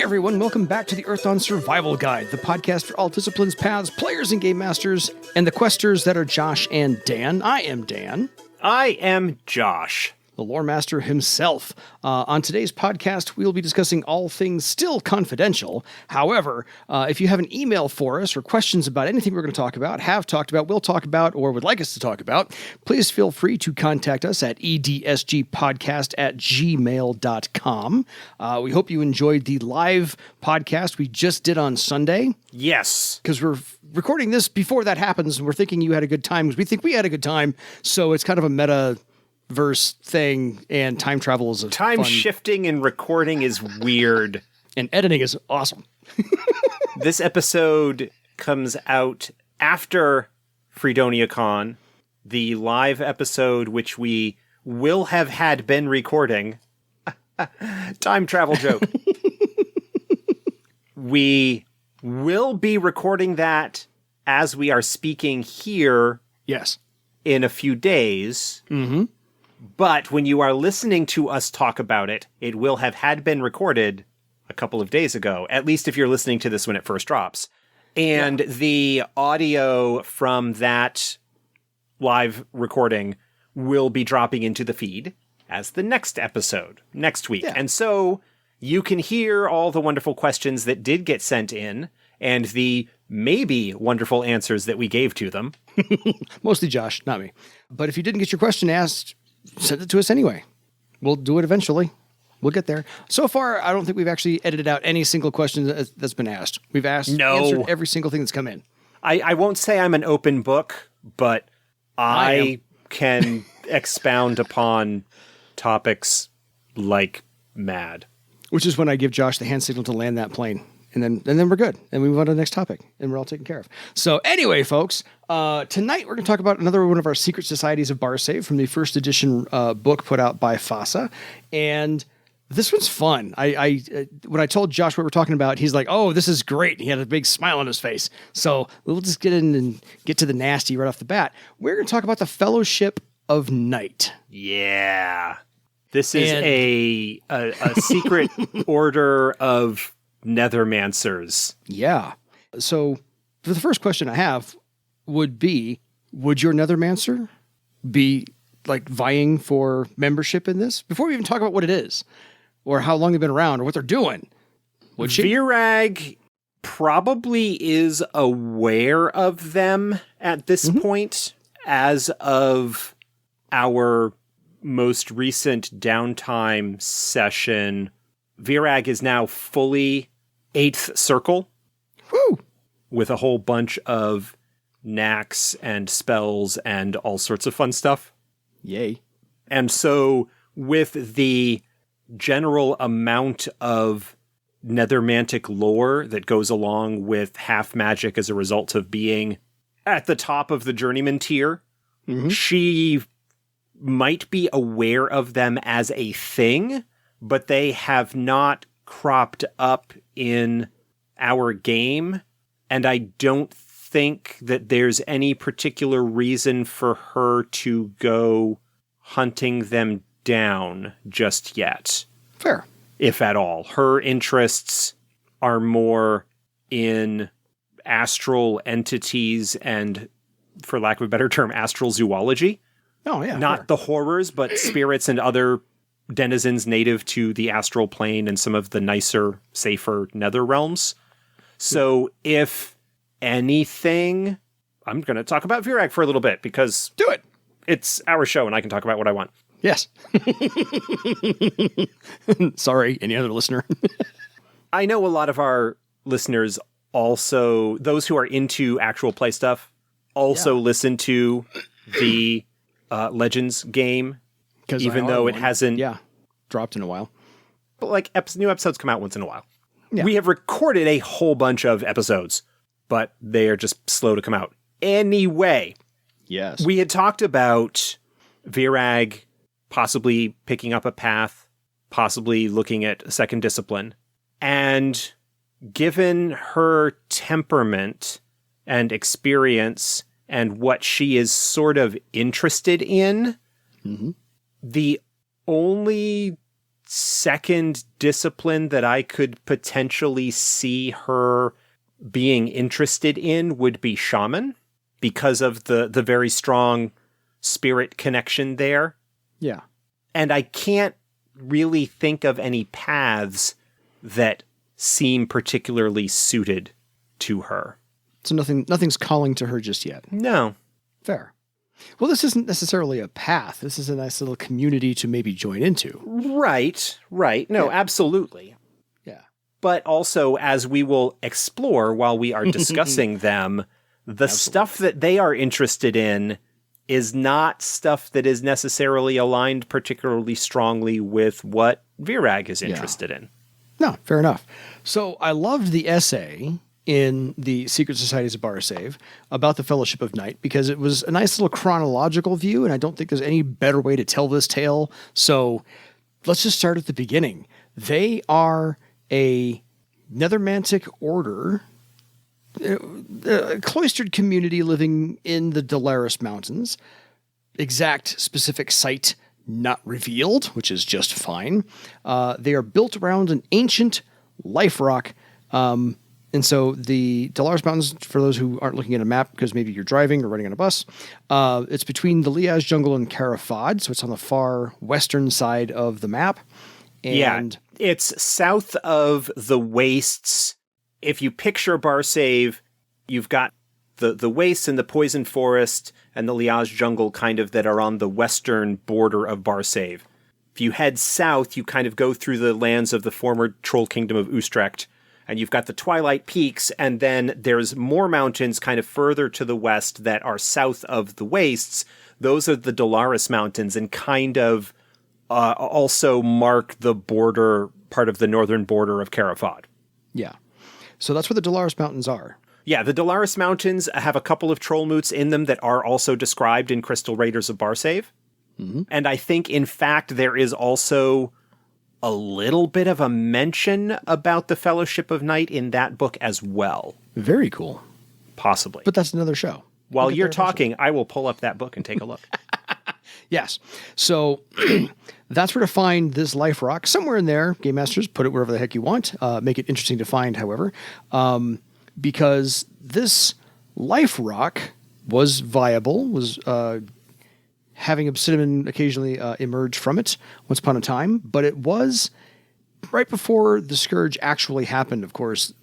everyone, welcome back to the Earthdawn Survival Guide, the podcast for all disciplines, paths, players, and game masters, and the questers that are Josh and Dan. I am Dan. I am Josh. The lore master himself. On today's podcast, we will be discussing all things still confidential. However, if you have an email for us or questions about anything we're going to talk about, have talked about, will talk about, or would like us to talk about, please feel free to contact us at edsgpodcast@gmail.com. We hope you enjoyed the live podcast we just did on Sunday. Yes. Because we're recording this before that happens, and we're thinking you had a good time, because we think we had a good time, so it's kind of a meta-verse thing, and time travel is time shifting and recording is weird. And editing is awesome. This episode comes out after FreedoniaCon, the live episode which we will have had been recording. Time travel joke. We will be recording that as we are speaking here. Yes. In a few days. Mm-hmm. But when you are listening to us talk about it, it will have had been recorded a couple of days ago, at least if you're listening to this when it first drops. And the audio from that live recording will be dropping into the feed as the next episode, next week. Yeah. And so you can hear all the wonderful questions that did get sent in and the maybe wonderful answers that we gave to them. Mostly Josh, not me. But if you didn't get your question asked, send it to us anyway. We'll do it eventually. We'll get there. So far, I don't think we've actually edited out any single question that's been asked. We've answered every single thing that's come in. I won't say I'm an open book, but I can expound upon topics like mad. Which is when I give Josh the hand signal to land that plane. And then we're good. And we move on to the next topic. And we're all taken care of. So anyway, folks, tonight we're going to talk about another one of our secret societies of Barsave from the first edition book put out by FASA. And this one's fun. When I told Josh what we're talking about, he's like, oh, this is great. He had a big smile on his face. So we'll just get in and get to the nasty right off the bat. We're going to talk about the Fellowship of Night. Yeah. This is a secret order of Nethermancers. Yeah. So the first question I have would be, would your Nethermancer be like vying for membership in this? Before we even talk about what it is or how long they've been around or what they're doing. Would she? Virag probably is aware of them at this point as of our most recent downtime session. Virag is now fully 8th circle. Woo! With a whole bunch of knacks and spells and all sorts of fun stuff. Yay. And so with the general amount of nethermantic lore that goes along with half magic as a result of being at the top of the journeyman tier, she might be aware of them as a thing, but they have not cropped up in our game, and I don't think that there's any particular reason for her to go hunting them down just yet. Fair. If at all. Her interests are more in astral entities and, for lack of a better term, astral zoology. Oh, yeah. Not fair. the horrors, but spirits and other denizens native to the astral plane and some of the nicer, safer nether realms. So if anything, I'm going to talk about Virag for a little bit because do it. It's our show and I can talk about what I want. Yes. Sorry, any other listener. I know a lot of our listeners also, those who are into actual play stuff, also listen to the Legends game, even though it hasn't dropped in a while. But like new episodes come out once in a while. Yeah. We have recorded a whole bunch of episodes, but they are just slow to come out. Anyway, yes, we had talked about Virag possibly picking up a path, possibly looking at a second discipline, and given her temperament and experience and what she is sort of interested in, the only second discipline that I could potentially see her being interested in would be shaman, because of the very strong spirit connection there. Yeah. And I can't really think of any paths that seem particularly suited to her. So nothing's calling to her just yet. No. Fair. Well, this isn't necessarily a path. This is a nice little community to maybe join into. Right. No, Yeah. absolutely. Yeah. But also, as we will explore while we are discussing them, the stuff that they are interested in is not stuff that is necessarily aligned particularly strongly with what Virag is interested in. No, fair enough. So I loved the essay in the Secret Societies of Barsave about the Fellowship of Night, because it was a nice little chronological view, and I don't think there's any better way to tell this tale. So let's just start at the beginning. They are a Nethermantic order, a cloistered community living in the Delaris Mountains. Exact specific site not revealed, which is just fine. They are built around an ancient Liferock. And so the Delaris Mountains, for those who aren't looking at a map because maybe you're driving or running on a bus, it's between the Liaz Jungle and Carafad, so it's on the far western side of the map. And it's south of the wastes. If you picture Barsave, you've got the wastes and the poison forest and the Liaz Jungle kind of that are on the western border of Barsave. If you head south, you kind of go through the lands of the former Troll Kingdom of Ustrecht, and you've got the Twilight Peaks, and then there's more mountains kind of further to the west that are south of the wastes. Those are the Delaris Mountains, and kind of also mark the border, part of the northern border of Carafad. yeah. So that's where the Delaris Mountains are. Yeah, the Delaris Mountains have a couple of trollmoots in them that are also described in Crystal Raiders of Barsave. Mm-hmm. And I think, in fact, there is also a little bit of a mention about the Fellowship of Night in that book as well. Very cool. Possibly. But that's another show. While you're talking, I will pull up that book and take a look. Yes. So that's where to find this Liferock. Somewhere in there, Game Masters, put it wherever the heck you want. Make it interesting to find, however. Because this Liferock was viable, was having obsidian occasionally emerge from it once upon a time, but it was right before the Scourge actually happened. Of course,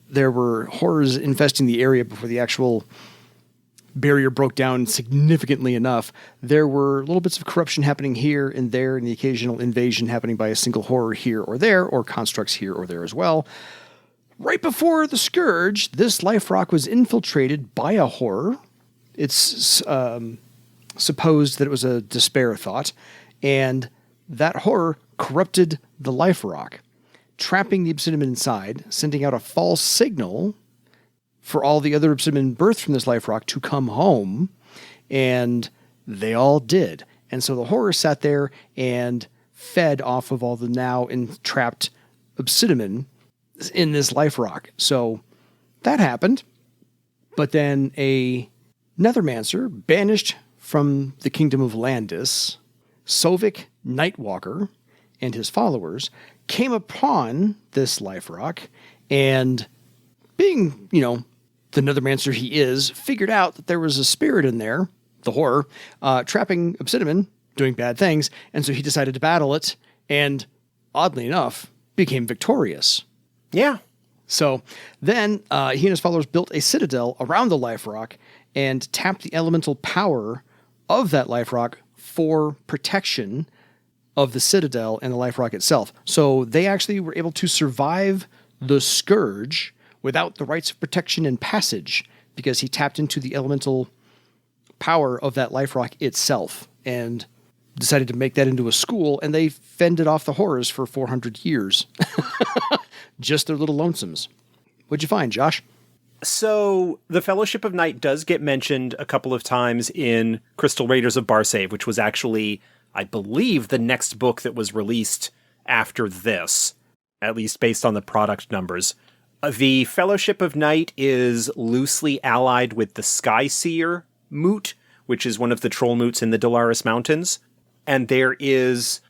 there were horrors infesting the area before the actual barrier broke down significantly enough. There were little bits of corruption happening here and there, and the occasional invasion happening by a single horror here or there, or constructs here or there as well. Right before the Scourge, this Liferock was infiltrated by a horror. It's supposed that it was a despair thought, and that horror corrupted the Liferock, trapping the obsidian inside, sending out a false signal for all the other obsidian birthed from this Liferock to come home, and they all did. And so the horror sat there and fed off of all the now entrapped obsidian in this Liferock. So that happened. But then a Nethermancer, banished from the kingdom of Landis, Sovic Nightwalker, and his followers came upon this Liferock, and being, the Nethermancer he is, figured out that there was a spirit in there, the horror, trapping obsidian, doing bad things, and so he decided to battle it, and oddly enough, became victorious. Yeah. So then he and his followers built a citadel around the Liferock and tapped the elemental power of that Liferock for protection of the citadel and the Liferock itself. So they actually were able to survive the Scourge without the rites of protection and passage, because he tapped into the elemental power of that Liferock itself and decided to make that into a school, and they fended off the horrors for 400 years. Just their little lonesomes. What'd you find, Josh? So the Fellowship of Night does get mentioned a couple of times in Crystal Raiders of Barsave, which was actually, I believe, the next book that was released after this, at least based on the product numbers. The Fellowship of Night is loosely allied with the Skyseeker moot, which is one of the troll moots in the Delaris Mountains. And there is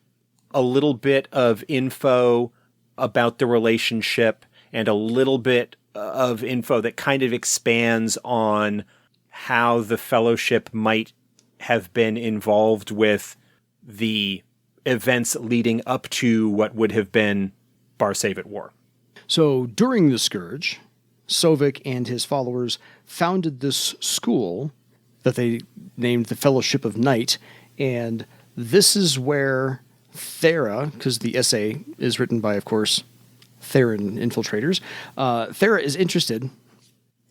a little bit of info about the relationship and a little bit of info that kind of expands on how the Fellowship might have been involved with the events leading up to what would have been Barsave at war. So during the Scourge, Sovic and his followers founded this school that they named the Fellowship of Night, and this is where Thera, because the essay is written by, of course, Theran infiltrators, Thera is interested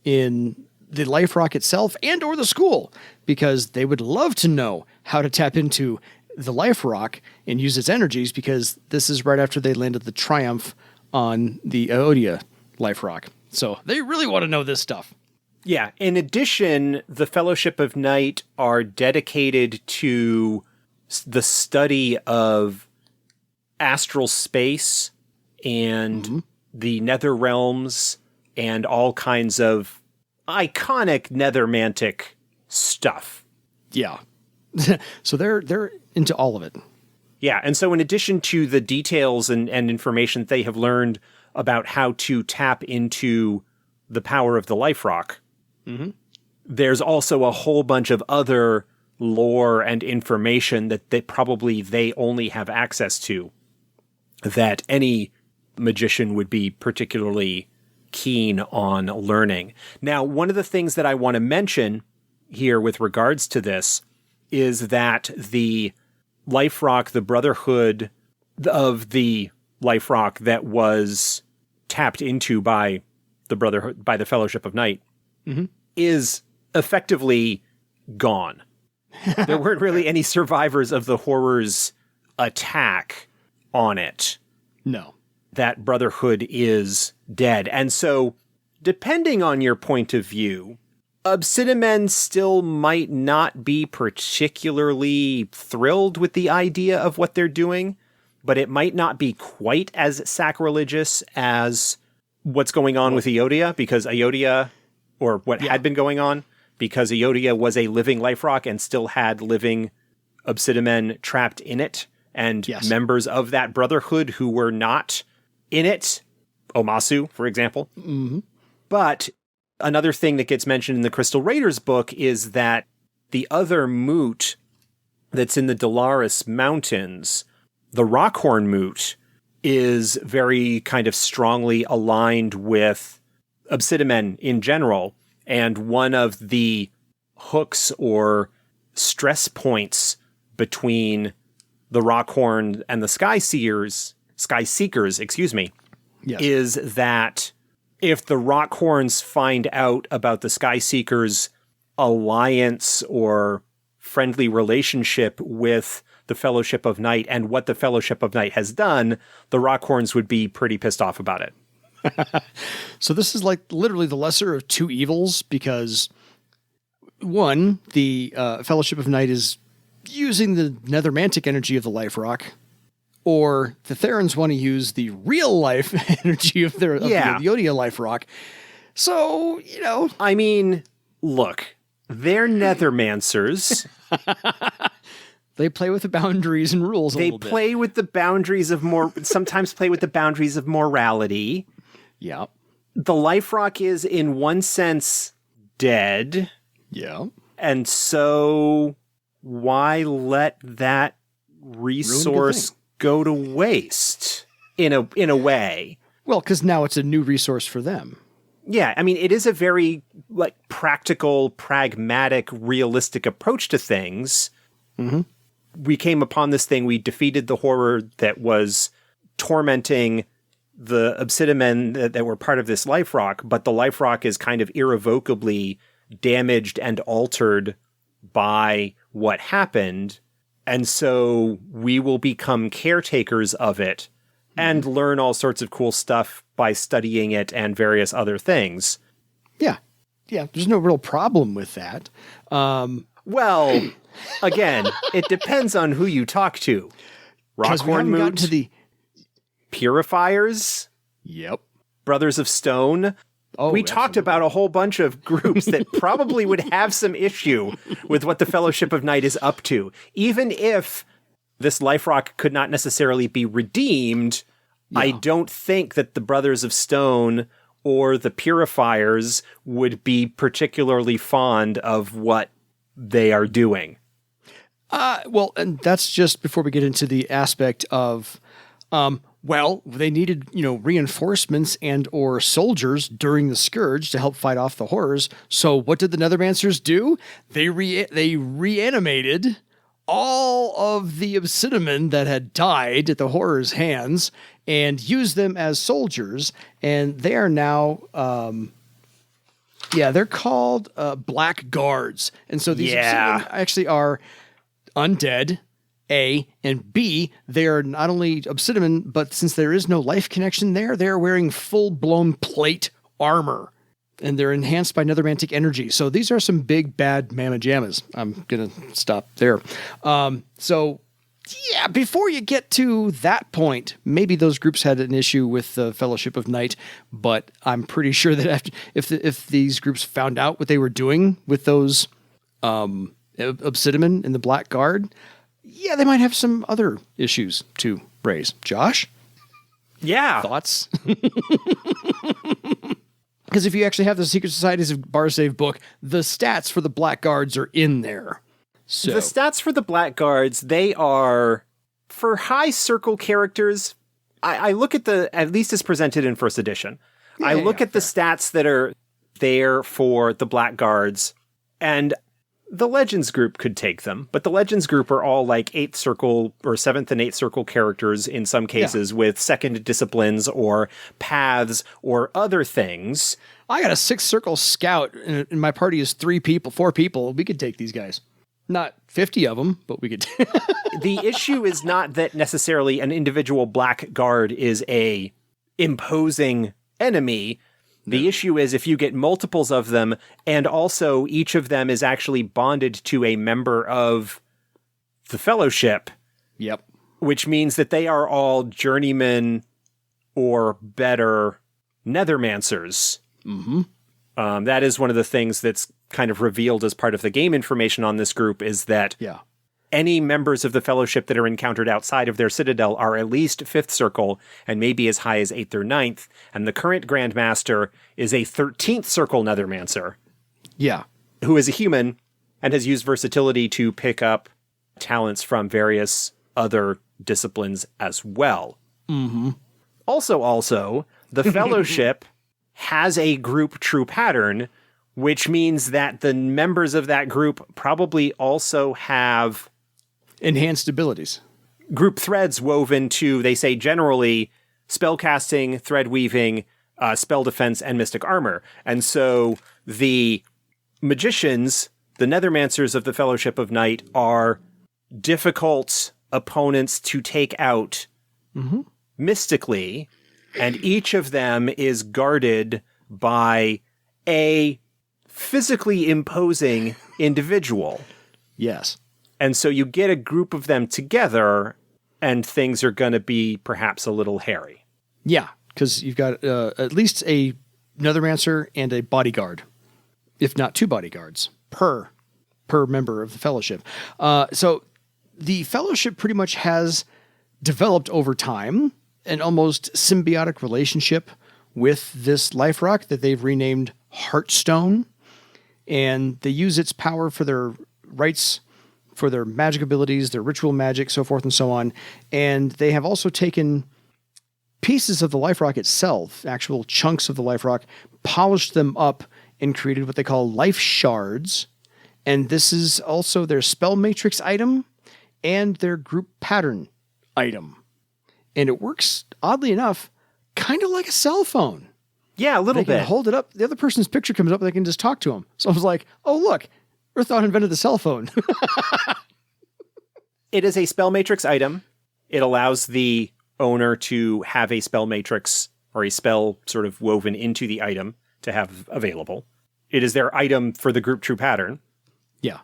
in the Liferock itself and or the school, because they would love to know how to tap into the Liferock and use its energies, because this is right after they landed the Triumph on the Ayodhya Liferock. So they really want to know this stuff. Yeah. In addition, the Fellowship of Night are dedicated to the study of astral space and the nether realms and all kinds of iconic nethermantic stuff. Yeah. So they're into all of it. Yeah, and so in addition to the details and information that they have learned about how to tap into the power of the Liferock, there's also a whole bunch of other lore and information that they only have access to, that any magician would be particularly keen on learning. Now, one of the things that I want to mention here with regards to this is that the Liferock, the Brotherhood of the Liferock that was tapped into by the Brotherhood, by the Fellowship of Night, is effectively gone. There weren't really any survivors of the Horror's attack on it. No. That Brotherhood is dead. And so, depending on your point of view, Obsidian still might not be particularly thrilled with the idea of what they're doing, but it might not be quite as sacrilegious as what's going on with Ayodhya, because Ayodhya, or what had been going on, because Ayodhya was a living Liferock and still had living Obsidian trapped in it, and members of that Brotherhood who were not in it, Omasu, for example. But another thing that gets mentioned in the Crystal Raiders book is that the other moot that's in the Delaris Mountains, the Rockhorn moot, is very kind of strongly aligned with Obsidian in general. And one of the hooks or stress points between the Rockhorn and the Skyseekers, is that if the Rockhorns find out about the Skyseekers' alliance or friendly relationship with the Fellowship of Night and what the Fellowship of Night has done, the Rockhorns would be pretty pissed off about it. So this is like literally the lesser of two evils, because one, the Fellowship of Night is using the nethermantic energy of the Liferock, or the Therans want to use the real life energy of the Ayodhya Liferock. So, I mean, look, they're Nethermancers. They play with the boundaries and rules a little bit. They play with the boundaries of sometimes play with the boundaries of morality. Yeah. The Liferock is, in one sense, dead. Yeah. And so why let that resource go to waste in a way? Well, because now it's a new resource for them. Yeah, I mean, it is a very practical, pragmatic, realistic approach to things. We came upon this thing, we defeated the horror that was tormenting the Obsidian that were part of this Liferock, but the Liferock is kind of irrevocably damaged and altered by what happened. And so we will become caretakers of it and learn all sorts of cool stuff by studying it and various other things. Yeah. Yeah. There's no real problem with that. Well, again, it depends on who you talk to. Rockhorn moot, to the Purifiers. Yep. Brothers of Stone. Oh, we talked about a whole bunch of groups that probably would have some issue with what the Fellowship of Night is up to, even if this Liferock could not necessarily be redeemed, I don't think that the Brothers of Stone or the Purifiers would be particularly fond of what they are doing. Well, and that's just before we get into the aspect of, they needed, reinforcements and or soldiers during the Scourge to help fight off the horrors. So what did the Nethermancers do? They reanimated all of the Obsidian that had died at the horrors' hands and used them as soldiers. And they are now, they're called Black Guards. And so these Obsidian actually are undead, A, and B, they are not only Obsidian, but since there is no life connection there, they're wearing full-blown plate armor. And they're enhanced by nethermantic energy. So these are some big, bad mamma jammas. I'm going to stop there. Before you get to that point, maybe those groups had an issue with the Fellowship of Night, but I'm pretty sure that if these groups found out what they were doing with those Obsidian and the Black Guard, they might have some other issues to raise. Josh? Yeah. Thoughts? Because if you actually have the Secret Societies of Barsave book, the stats for the Black Guards are in there. So the stats for the Black Guards, they are, for high circle characters, I look at at least as presented in first edition, I look at the stats that are there for the Black Guards, and the Legends group could take them, but the Legends group are all like 8th circle or 7th and 8th circle characters in some cases with second disciplines or paths or other things. I got a 6th circle scout and my party is 4 people. We could take these guys. Not 50 of them, but we could. The issue is not that necessarily an individual Black Guard is a imposing enemy. The issue is if you get multiples of them, and also each of them is actually bonded to a member of the Fellowship. Yep. Which means that they are all journeymen or better Nethermancers. Mm-hmm. That is one of the things that's kind of revealed as part of the game information on this group is that any members of the Fellowship that are encountered outside of their citadel are at least 5th circle and maybe as high as 8th or 9th. And the current Grandmaster is a 13th circle Nethermancer. Yeah. Who is a human and has used versatility to pick up talents from various other disciplines as well. Mm-hmm. Also, the Fellowship has a group true pattern, which means that the members of that group probably also have enhanced abilities. Group threads woven to, they say generally, spellcasting, thread weaving, spell defense, and mystic armor. And so the magicians, the Nethermancers of the Fellowship of Night, are difficult opponents to take out mystically, and each of them is guarded by a physically imposing individual. Yes. And so you get a group of them together, and things are going to be perhaps a little hairy. Yeah, because you've got at least a Nethermancer and a bodyguard, if not 2 bodyguards per member of the Fellowship. So the Fellowship pretty much has developed over time an almost symbiotic relationship with this Liferock that they've renamed Heartstone. And they use its power for their rights, for their magic abilities, their ritual magic, so forth and so on. And they have also taken pieces of the Liferock itself, actual chunks of the Liferock, polished them up and created what they call life shards. And this is also their spell matrix item and their group pattern item. And it works, oddly enough, kind of like a cell phone. Yeah, a little bit. They can hold it up. The other person's picture comes up and they can just talk to them. So I was like, oh, look, Earthdawn invented the cell phone. It is a spell matrix item. It allows the owner to have a spell matrix or a spell sort of woven into the item to have available. It is their item for the group true pattern. Yeah.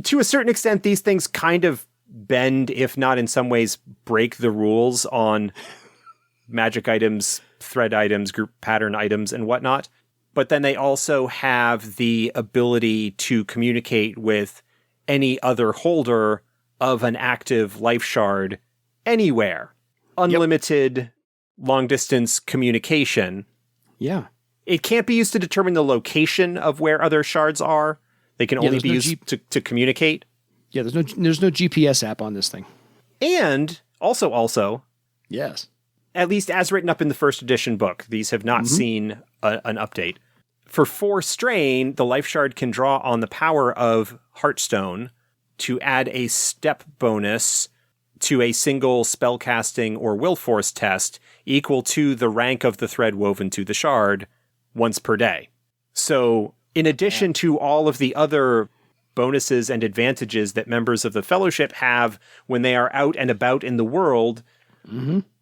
To a certain extent, these things kind of bend, if not in some ways break the rules on magic items, thread items, group pattern items, and whatnot. But then they also have the ability to communicate with any other holder of an active life shard anywhere. Unlimited long-distance communication. Yeah. It can't be used to determine the location of where other shards are. They can only be used to communicate. Yeah, there's no GPS app on this thing. And also, yes, at least as written up in the first edition book, these have not seen an update. For 4 strain, the life shard can draw on the power of Heartstone to add a step bonus to a single spellcasting or will force test equal to the rank of the thread woven to the shard once per day. So, in addition to all of the other bonuses and advantages that members of the Fellowship have when they are out and about in the world,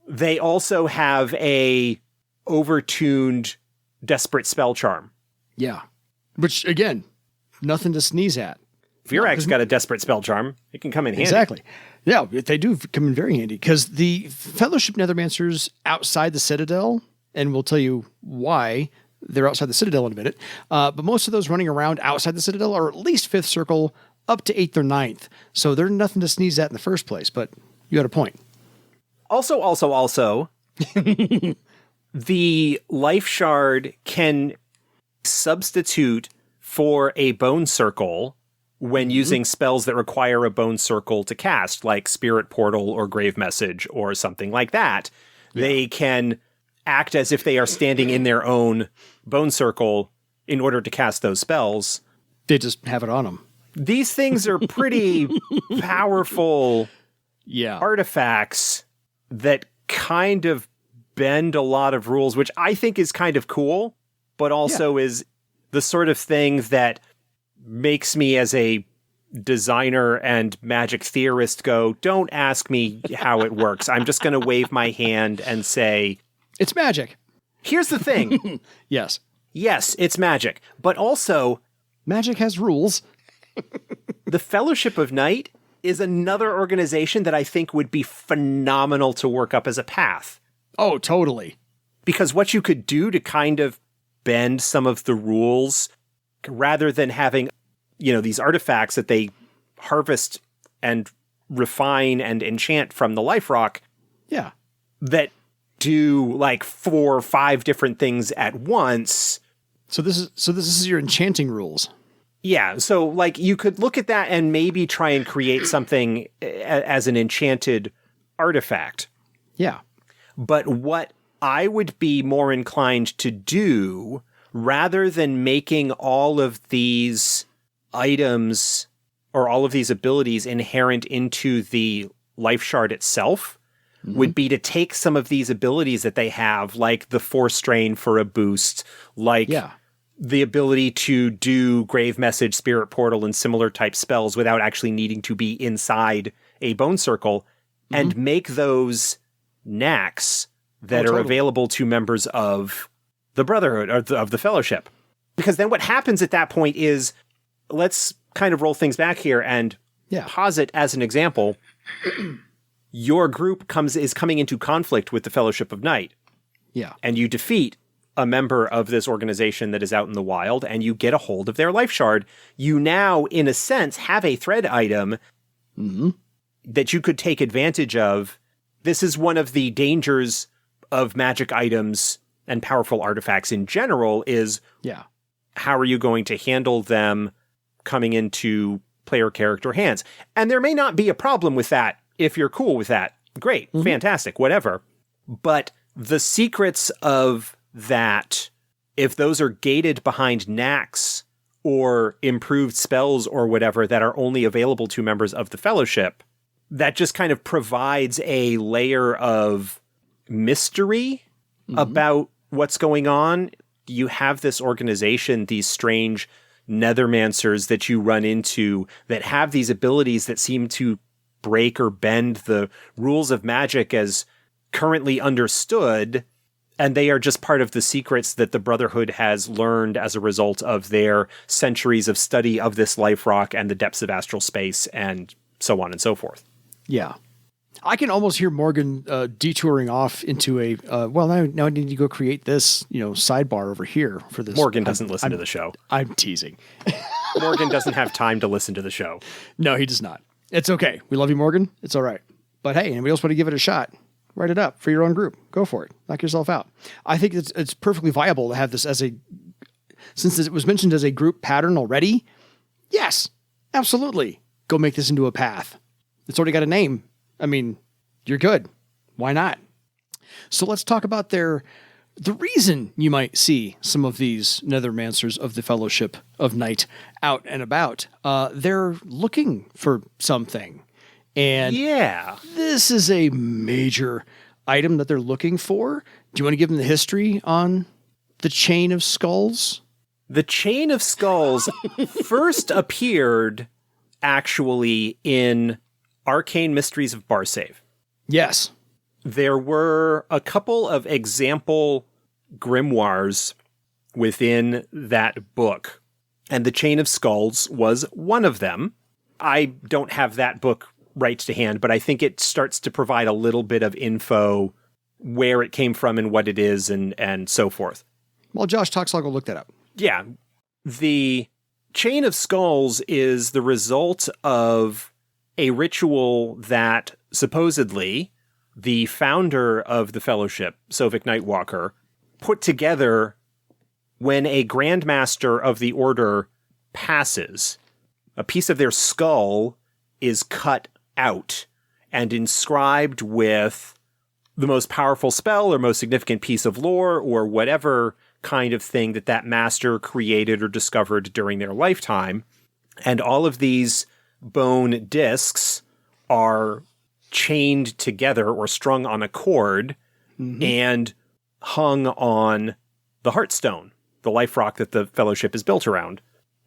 they also have a overtuned desperate spell charm. Yeah. Which, again, nothing to sneeze at. Virag's got a desperate spell charm. It can come in handy. Exactly. Yeah, they do come in very handy because the Fellowship Nethermancers outside the Citadel, and we'll tell you why they're outside the Citadel in a minute, but most of those running around outside the Citadel are at least 5th circle up to 8th or 9th. So they're nothing to sneeze at in the first place, but you got a point. Also, the life shard can substitute for a bone circle when using spells that require a bone circle to cast, like Spirit Portal or Grave Message or something like that. Yeah. They can act as if they are standing in their own bone circle in order to cast those spells. They just have it on them. These things are pretty powerful artifacts that kind of bend a lot of rules, which I think is kind of cool, but also is the sort of thing that makes me as a designer and magic theorist go, don't ask me how it works. I'm just going to wave my hand and say, it's magic. Here's the thing. Yes, it's magic. But also, magic has rules. The Fellowship of Night is another organization that I think would be phenomenal to work up as a path. Oh, totally. Because what you could do to kind of bend some of the rules, rather than having, these artifacts that they harvest and refine and enchant from the Liferock. Yeah. That do like 4 or 5 different things at once. So this is your enchanting rules. Yeah. So like you could look at that and maybe try and create something as an enchanted artifact. Yeah. But what I would be more inclined to do, rather than making all of these items or all of these abilities inherent into the life shard itself, would be to take some of these abilities that they have, like the 4 strain for a boost, like the ability to do Grave Message, Spirit Portal, and similar type spells without actually needing to be inside a bone circle, and make those knacks that are available to members of the Brotherhood or of the Fellowship. Because then what happens at that point is, let's kind of roll things back here and posit as an example, your group is coming into conflict with the Fellowship of Night. Yeah. And you defeat a member of this organization that is out in the wild, and you get a hold of their life shard. You now, in a sense, have a thread item that you could take advantage of. This is one of the dangers of magic items and powerful artifacts in general is how are you going to handle them coming into player character hands? And there may not be a problem with that if you're cool with that. Great, fantastic, whatever. But the secrets of that, if those are gated behind knacks or improved spells or whatever that are only available to members of the Fellowship, that just kind of provides a layer of mystery about what's going on. You have this organization, these strange Nethermancers that you run into that have these abilities that seem to break or bend the rules of magic as currently understood, and they are just part of the secrets that the Brotherhood has learned as a result of their centuries of study of this Liferock and the depths of astral space and so on and so forth. Yeah. I can almost hear Morgan detouring off into a, now I need to go create this, sidebar over here for this. Morgan doesn't listen to the show. I'm teasing. Morgan doesn't have time to listen to the show. No, he does not. It's okay. We love you, Morgan. It's all right. But hey, anybody else want to give it a shot? Write it up for your own group. Go for it. Knock yourself out. I think it's perfectly viable to have this as since it was mentioned as a group pattern already. Yes, absolutely. Go make this into a path. It's already got a name. I mean, you're good. Why not? So let's talk about the reason you might see some of these Nethermancers of the Fellowship of Night out and about. They're looking for something. And this is a major item that they're looking for. Do you want to give them the history on the Chain of Skulls? The Chain of Skulls first appeared actually in Arcane Mysteries of Barsave. Yes. There were a couple of example grimoires within that book, and the Chain of Skulls was one of them. I don't have that book right to hand, but I think it starts to provide a little bit of info where it came from and what it is and so forth. While Josh talks, I'll go look that up. Yeah. The Chain of Skulls is the result of a ritual that supposedly the founder of the Fellowship, Sovik Nightwalker, put together when a Grandmaster of the Order passes. A piece of their skull is cut out and inscribed with the most powerful spell or most significant piece of lore or whatever kind of thing that master created or discovered during their lifetime. And all of these bone discs are chained together or strung on a cord and hung on the Heartstone, the Liferock that the Fellowship is built around.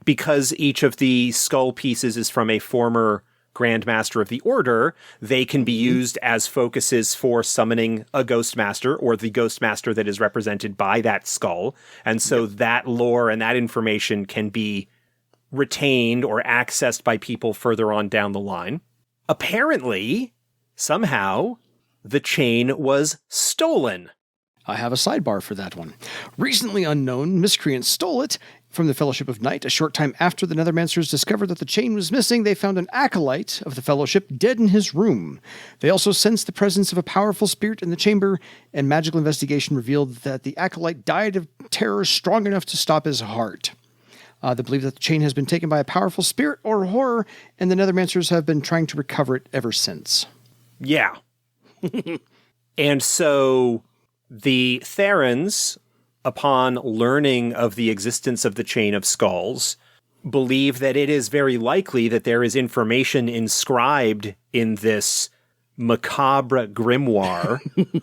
Because each of the skull pieces is from a former Grandmaster of the Order, they can be used as focuses for summoning a Ghost Master or the Ghost Master that is represented by that skull. And so that lore and that information can be retained or accessed by people further on down the line. Apparently, somehow, the chain was stolen. I have a sidebar for that one. Recently unknown miscreants stole it from the Fellowship of Night. A short time after the Nethermancers discovered that the chain was missing, they found an acolyte of the Fellowship dead in his room. They also sensed the presence of a powerful spirit in the chamber, and magical investigation revealed that the acolyte died of terror strong enough to stop his heart. They believe that the chain has been taken by a powerful spirit or horror, and the Nethermancers have been trying to recover it ever since. Yeah. And so the Therans, upon learning of the existence of the Chain of Skulls, believe that it is very likely that there is information inscribed in this macabre grimoire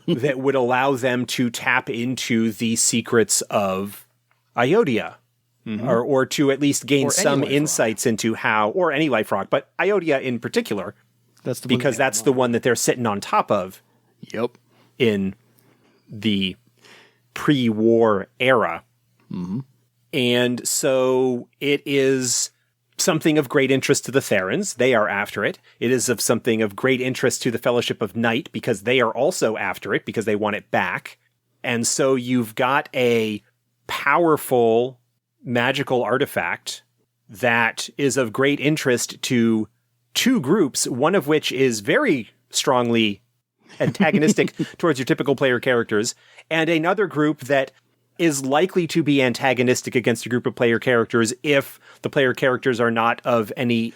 that would allow them to tap into the secrets of Ayodhya, or to at least gain some insights into how, or any Liferock, but Ayodhya in particular, that's the because that's the one that they're sitting on top of. Yep. In the pre-war era. And so it is something of great interest to the Therans. They are after it. It is of something of great interest to the Fellowship of Night because they are also after it because they want it back. And so you've got a powerful magical artifact that is of great interest to two groups, one of which is very strongly antagonistic towards your typical player characters, and another group that is likely to be antagonistic against a group of player characters if the player characters are not of any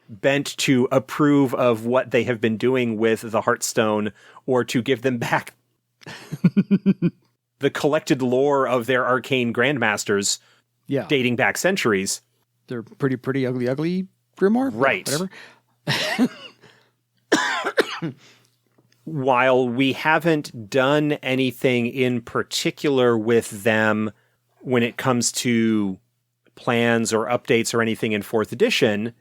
bent to approve of what they have been doing with the Heartstone or to give them back the collected lore of their arcane grandmasters dating back centuries. They're pretty ugly grimoire? Right. Whatever. While we haven't done anything in particular with them when it comes to plans or updates or anything in 4th edition,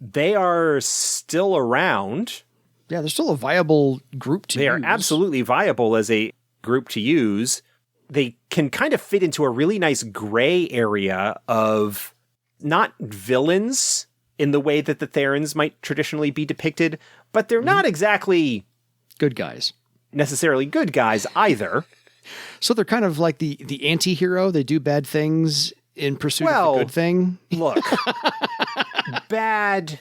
they are still around. Yeah, they're still a viable group to use. They are absolutely viable as a group to use. They can kind of fit into a really nice gray area of not villains in the way that the Therans might traditionally be depicted, but they're not exactly good guys. Necessarily good guys either. So they're kind of like the anti-hero. They do bad things in pursuit of the good thing. Look, bad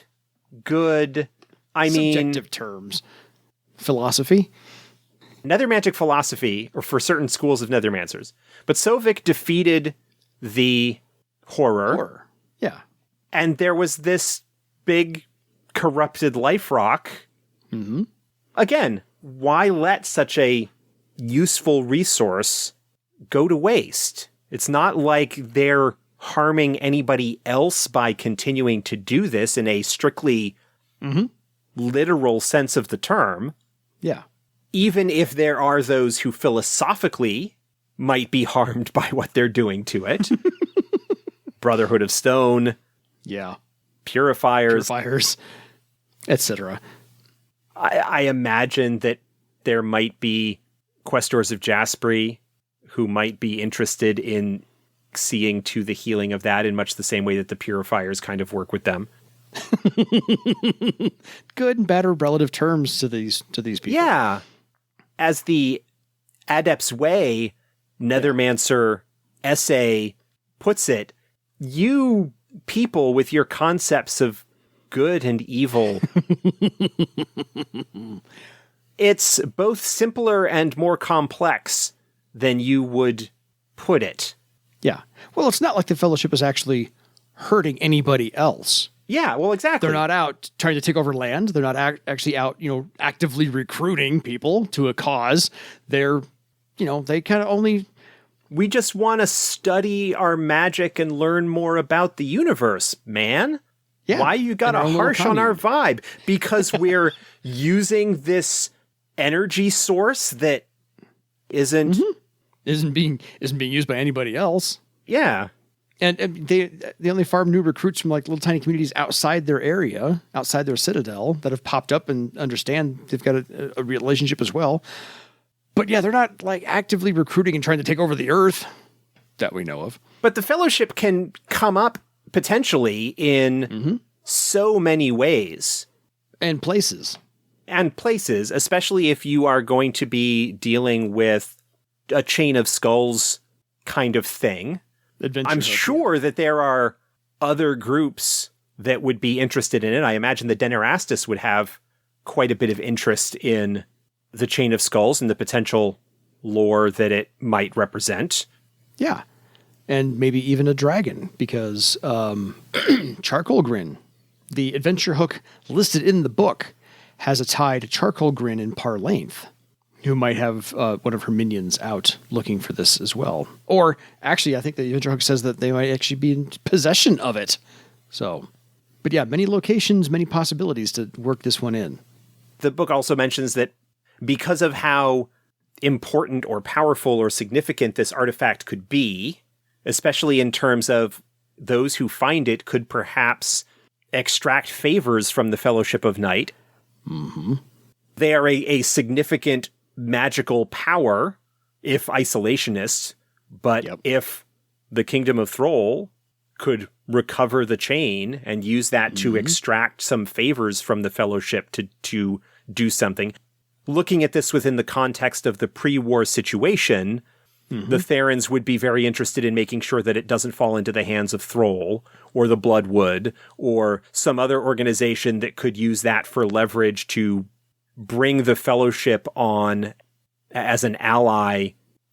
good. I mean, subjective terms. Philosophy? Nethermantic philosophy, or for certain schools of Nethermancers. But Sovik defeated the horror. Yeah. And there was this big corrupted Liferock. Mm-hmm. Again, why let such a useful resource go to waste? It's not like they're harming anybody else by continuing to do this in a strictly literal sense of the term. Yeah. Even if there are those who philosophically might be harmed by what they're doing to it. Brotherhood of Stone. Yeah. Purifiers, etc. I imagine that there might be Questors of Jasperi who might be interested in seeing to the healing of that in much the same way that the Purifiers kind of work with them. Good and bad are relative terms to these people. Yeah. As the Adept's Way Nethermancer essay puts it, you people with your concepts of good and evil, it's both simpler and more complex than you would put it. Yeah. Well, it's not like the Fellowship is actually hurting anybody else. Yeah, well, exactly. They're not out trying to take over land. They're not actually out, actively recruiting people to a cause. They're, they kind of only... We just want to study our magic and learn more about the universe, man. Yeah. Why you got to harsh on our vibe? Because we're using this energy source that isn't being used by anybody else. Yeah. And they only farm new recruits from like little tiny communities outside their area, outside their citadel that have popped up and understand they've got a relationship as well. But yeah, they're not like actively recruiting and trying to take over the earth that we know of. But the Fellowship can come up potentially in so many ways. And places. And places, especially if you are going to be dealing with a Chain of Skulls kind of thing. I'm sure that there are other groups that would be interested in it. I imagine the Denerastus would have quite a bit of interest in the Chain of Skulls and the potential lore that it might represent. Yeah. And maybe even a dragon, because Charcoal Grin, the adventure hook listed in the book, has a tie to Charcoal Grin in Par Length, who might have one of her minions out looking for this as well. Or actually, I think the adventure hook says that they might actually be in possession of it. So, but yeah, many locations, many possibilities to work this one in. The book also mentions that because of how important or powerful or significant this artifact could be, especially in terms of those who find it could perhaps extract favors from the Fellowship of Night. Mm-hmm. They are a significant magical power, if isolationist, but if the Kingdom of Thrall could recover the chain and use that to extract some favors from the Fellowship to do something. Looking at this within the context of the pre-war situation, the Therans would be very interested in making sure that it doesn't fall into the hands of Thrall or the Bloodwood or some other organization that could use that for leverage to bring the Fellowship on as an ally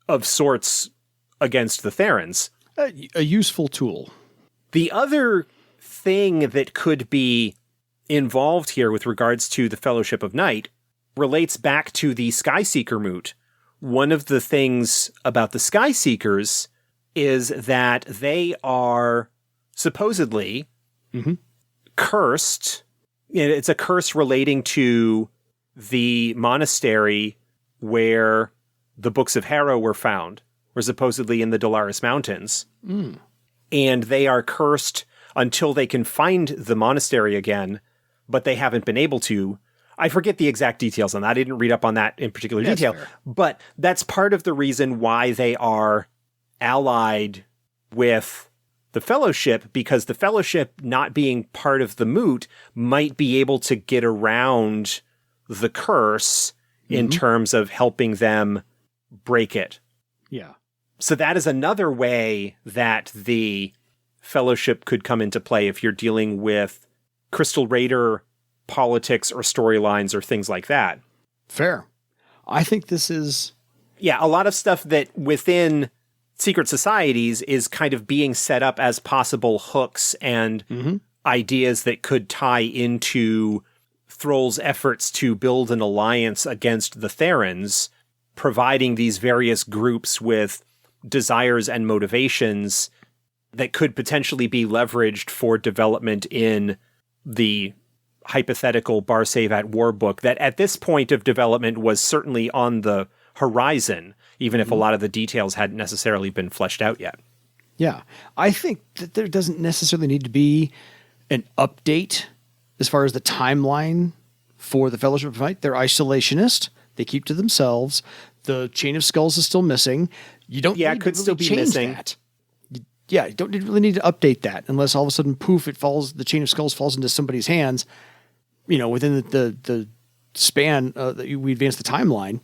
of sorts against the Therans. A useful tool. The other thing that could be involved here with regards to the Fellowship of Night relates back to the Skyseeker moot. One of the things about the Skyseekers is that they are supposedly cursed. It's a curse relating to the monastery where the books of Hera were found, were supposedly in the Delaris Mountains. And they are cursed until they can find the monastery again, but they haven't been able to. I forget the exact details on that. I didn't read up on that in particular detail, but that's part of the reason why they are allied with the Fellowship, because the Fellowship, not being part of the moot, might be able to get around the curse in terms of helping them break it. Yeah. So that is another way that the Fellowship could come into play if you're dealing with Crystal Raider politics or storylines or things like that. Fair. I think this is... Yeah, a lot of stuff that within secret societies is kind of being set up as possible hooks and ideas that could tie into Thrall's efforts to build an alliance against the Therans, providing these various groups with desires and motivations that could potentially be leveraged for development in the hypothetical Barsave at War book that at this point of development was certainly on the horizon, even if a lot of the details hadn't necessarily been fleshed out yet. Yeah. I think that there doesn't necessarily need to be an update as far as the timeline for the Fellowship fight. They're isolationist. They keep to themselves. The Chain of Skulls is still missing. You don't need could to really still be change missing. that. Yeah, you don't really need to update that unless all of a sudden, poof, the Chain of Skulls falls into somebody's hands, within the span that we advance the timeline.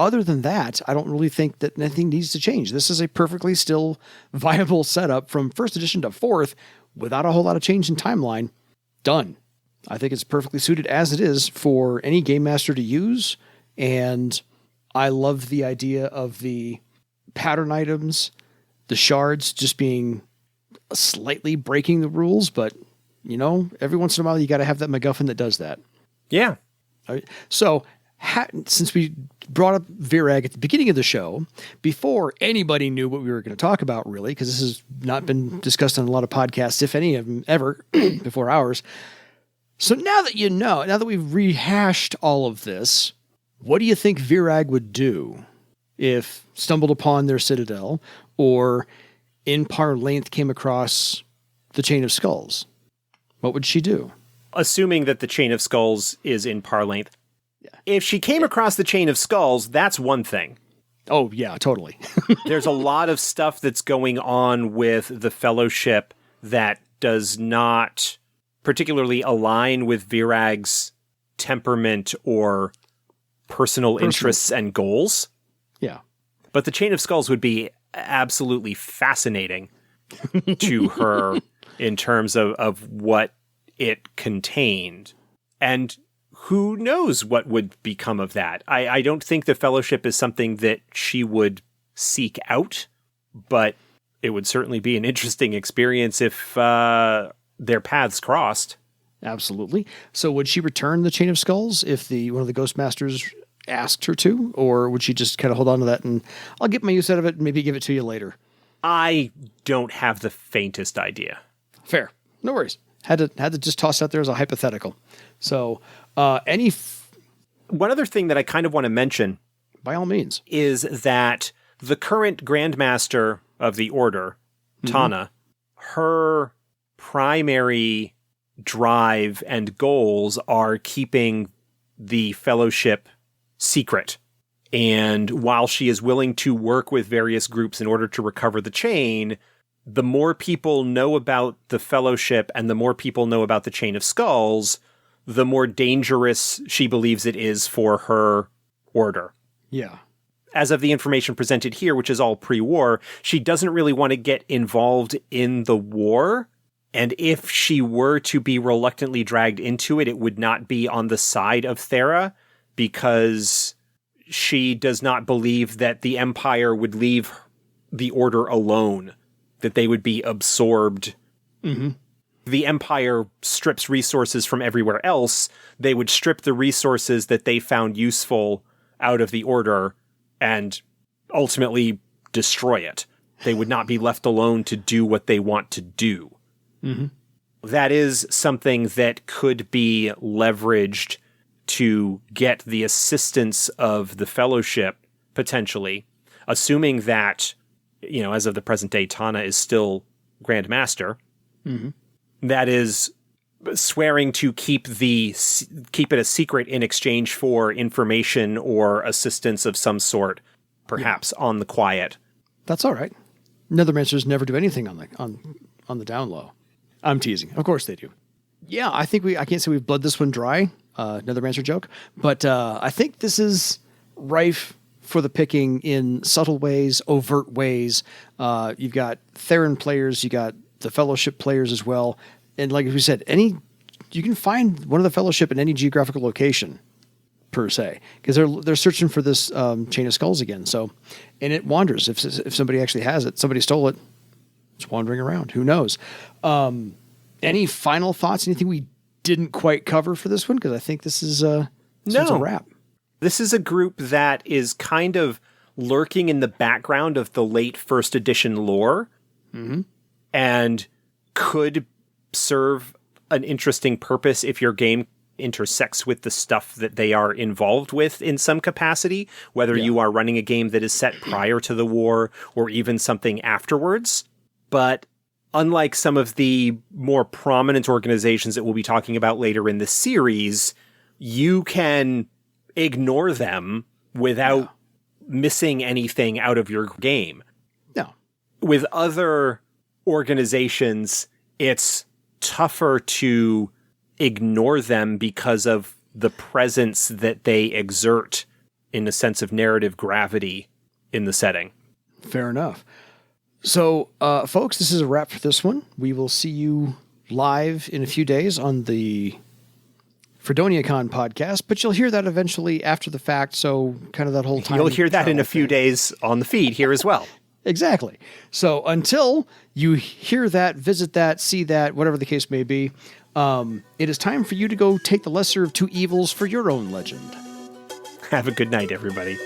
Other than that, I don't really think that anything needs to change. This is a perfectly still viable setup from first edition to fourth without a whole lot of change in timeline. Done. I think it's perfectly suited as it is for any game master to use. And I love the idea of the pattern items, the shards just being slightly breaking the rules, but every once in a while you got to have that MacGuffin that does that. Yeah. All right. So since we brought up Virag at the beginning of the show, before anybody knew what we were going to talk about, really, because this has not been discussed on a lot of podcasts, if any of them ever, before ours. So now that we've rehashed all of this, what do you think Virag would do if stumbled upon their citadel or in par length came across the Chain of Skulls? What would she do? Assuming that the Chain of Skulls is in par length. Yeah. If she came across the Chain of Skulls, that's one thing. Oh, yeah, totally. There's a lot of stuff that's going on with the Fellowship that does not particularly align with Virag's temperament or personal interests and goals. Yeah. But the Chain of Skulls would be absolutely fascinating to her in terms of what it contained. And who knows what would become of that? I don't think the Fellowship is something that she would seek out, but it would certainly be an interesting experience if their paths crossed. Absolutely. So would she return the Chain of Skulls if one of the Ghost Masters asked her to, or would she just kind of hold on to that and I'll get my use out of it and maybe give it to you later? I don't have the faintest idea. Fair. No worries. Had to just toss it out there as a hypothetical. So one other thing that I kind of want to mention, by all means, is that the current Grandmaster of the Order, Tana, her primary drive and goals are keeping the Fellowship secret. And while she is willing to work with various groups in order to recover the chain, the more people know about the Fellowship and the more people know about the Chain of Skulls, the more dangerous she believes it is for her order. Yeah. As of the information presented here, which is all pre-war, she doesn't really want to get involved in the war. And if she were to be reluctantly dragged into it, it would not be on the side of Thera, because she does not believe that the Empire would leave the Order alone, that they would be absorbed. Mm-hmm. The Empire strips resources from everywhere else. They would strip the resources that they found useful out of the Order and ultimately destroy it. They would not be left alone to do what they want to do. Mm-hmm. That is something that could be leveraged to get the assistance of the Fellowship, potentially, assuming that, as of the present day, Tana is still Grandmaster. Mm-hmm. That is swearing to keep it a secret in exchange for information or assistance of some sort, perhaps on the quiet. That's all right. Nethermancers never do anything on the down low. I'm teasing. Of course they do. Yeah, I can't say we've bled this one dry. Nethermancer joke. But I think this is rife for the picking in subtle ways, overt ways. You've got Theran players, you got the Fellowship players as well. And like we said, any you can find one of the Fellowship in any geographical location, per se, because they're searching for this Chain of Skulls again. So, and it wanders. If somebody actually has it, somebody stole it. It's wandering around. Who knows? Any final thoughts? Anything we didn't quite cover for this one? Because I think this is a wrap. This is a group that is kind of lurking in the background of the late first edition lore, and could serve an interesting purpose if your game intersects with the stuff that they are involved with in some capacity, whether you are running a game that is set prior to the war or even something afterwards. But unlike some of the more prominent organizations that we'll be talking about later in the series, you can ignore them without missing anything out of your game. No. With other organizations, it's tougher to ignore them because of the presence that they exert in a sense of narrative gravity in the setting. Fair enough. So, folks, this is a wrap for this one. We will see you live in a few days on the FreedoniaCon podcast, but you'll hear that eventually after the fact, so kind of that whole time. You'll hear that in a few days on the feed here as well. Exactly. So until you hear that, visit that, see that, whatever the case may be, it is time for you to go take the lesser of two evils for your own legend. Have a good night, everybody.